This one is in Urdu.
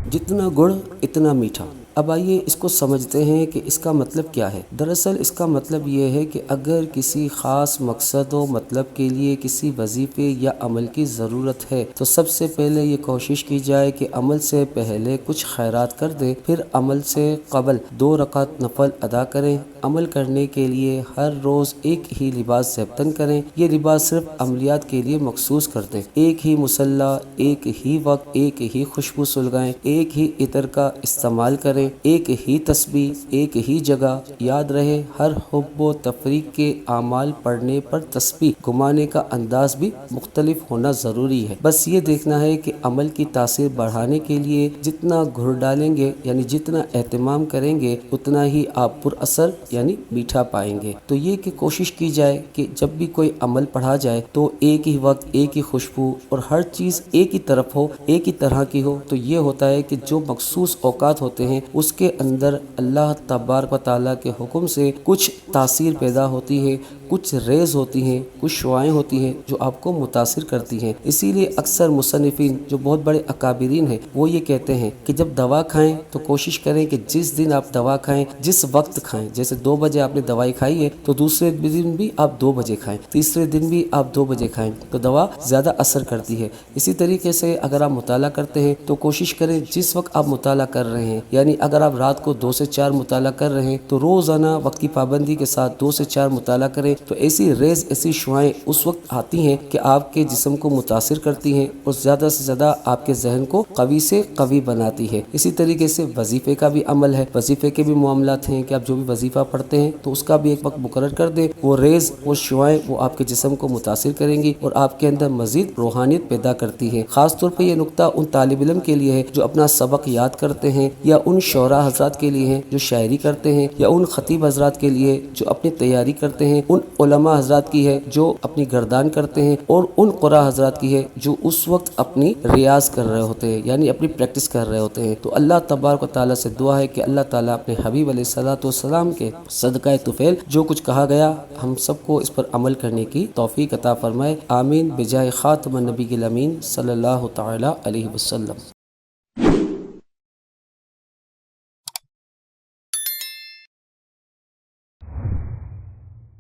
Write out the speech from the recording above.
جتنا گڑ اتنا میٹھا۔ اب آئیے اس کو سمجھتے ہیں کہ اس کا مطلب کیا ہے۔ دراصل اس کا مطلب یہ ہے کہ اگر کسی خاص مقصد و مطلب کے لیے کسی وظیفے یا عمل کی ضرورت ہے تو سب سے پہلے یہ کوشش کی جائے کہ عمل سے پہلے کچھ خیرات کر دیں، پھر عمل سے قبل 2 رکعت نفل ادا کریں۔ عمل کرنے کے لیے ہر روز ایک ہی لباس ضبطاً کریں۔ یہ لباس صرف عملیات کے لیے مخصوص کر دیں۔ ایک ہی مصلی، ایک ہی وقت، ایک ہی خوشبو سلگائیں، ایک ہی عطر کا استعمال کریں، ایک ہی تسبیح، ایک ہی جگہ۔ یاد رہے ہر حب و تفریق کے اعمال پڑھنے پر تسبیح گھمانے کا انداز بھی مختلف ہونا ضروری ہے۔ بس یہ دیکھنا ہے کہ عمل کی تاثیر بڑھانے کے لیے جتنا گھر ڈالیں گے یعنی جتنا اہتمام کریں گے اتنا ہی آپ پر اثر یعنی میٹھا پائیں گے۔ تو یہ کہ کوشش کی جائے کہ جب بھی کوئی عمل پڑھا جائے تو ایک ہی وقت، ایک ہی خوشبو اور ہر چیز ایک ہی طرف ہو، ایک ہی طرح کی ہو۔ تو یہ ہوتا ہے کہ جو مخصوص اوقات ہوتے ہیں اس کے اندر اللہ تبارک و تعالیٰ کے حکم سے کچھ تاثیر پیدا ہوتی ہے، کچھ ریز ہوتی ہیں، کچھ شعائیں ہوتی ہیں جو آپ کو متاثر کرتی ہیں۔ اسی لیے اکثر مصنفین جو بہت بڑے اکابرین ہیں وہ یہ کہتے ہیں کہ جب دوا کھائیں تو کوشش کریں کہ جس دن آپ دوا کھائیں جس وقت کھائیں، جیسے 2 بجے آپ نے دوائی کھائی ہے تو دوسرے دن بھی آپ 2 بجے کھائیں، تیسرے دن بھی آپ 2 بجے کھائیں، تو دوا زیادہ اثر کرتی ہے۔ اسی طریقے سے اگر آپ مطالعہ کرتے ہیں تو کوشش کریں جس وقت آپ مطالعہ کر رہے ہیں، یعنی اگر آپ رات کو 2 سے 4 مطالعہ کر رہے ہیں تو روزانہ وقت کی پابندی کے ساتھ 2 سے 4 مطالعہ کریں، تو ایسی ریز، ایسی شعائیں اس وقت آتی ہیں کہ آپ کے جسم کو متاثر کرتی ہیں اور زیادہ سے زیادہ آپ کے ذہن کو قوی سے قوی بناتی ہے۔ اسی طریقے سے وظیفے کا بھی عمل ہے، وظیفے کے بھی معاملات ہیں کہ آپ جو بھی وظیفہ پڑھتے ہیں تو اس کا بھی ایک وقت مقرر کر دیں۔ وہ ریز، وہ شعائیں وہ آپ کے جسم کو متاثر کریں گی اور آپ کے اندر مزید روحانیت پیدا کرتی ہے۔ خاص طور پہ یہ نقطہ ان طالب علم کے لیے ہے جو اپنا سبق یاد کرتے ہیں، یا ان شعراء حضرات کے لیے ہیں جو شاعری کرتے ہیں، یا ان خطیب حضرات کے لیے جو اپنی تیاری کرتے ہیں، ان علماء حضرات کی ہے جو اپنی گردان کرتے ہیں، اور ان قراء حضرات کی ہے جو اس وقت اپنی ریاض کر رہے ہوتے ہیں یعنی اپنی پریکٹس کر رہے ہوتے ہیں۔ تو اللہ تبارک و تعالیٰ سے دعا ہے کہ اللہ تعالیٰ اپنے حبیب علیہ الصلوۃ والسلام کے صدقہ طفیل جو کچھ کہا گیا ہم سب کو اس پر عمل کرنے کی توفیق عطا فرمائے۔ آمین بجائے خاتم النبی الامین صلی اللہ تعالیٰ علیہ وسلم۔